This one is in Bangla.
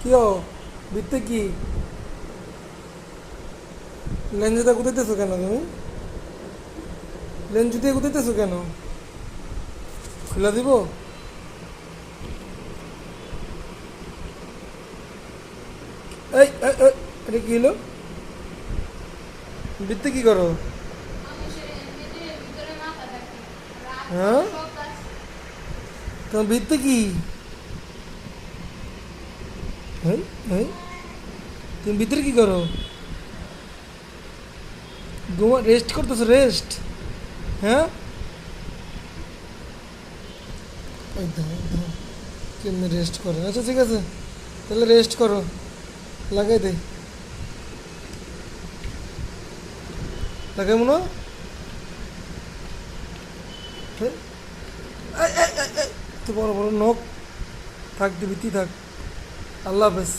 কিও বিত্তে কি লেঞ্জুটা গুতাইতেছো কেন তুমি? লেঞ্জু দিয়ে গুতাইতেছো কেন? খুলে দিব? এই এই, এই, এটা কি হলো? বিত্তে কি করো? হ্যাঁ, তোমার বিত্তে কি? হ্যাঁ, হ্যাঁ, তুমি ভিতরে কি করো? ঘুমা রেস্ট করতেছো, রেস্ট? হ্যাঁ, এই দাও দাও, কেমনি রেস্ট করে? আচ্ছা ঠিক আছে, তাহলে রেস্ট করো, লাগাই দে, লাগাই মনে হয়। হ্যাঁ, এই, এই, এই, এই, তো বড় বড় নখ, থাক দিবিতি থাক। আল্লাহ হাফেজ।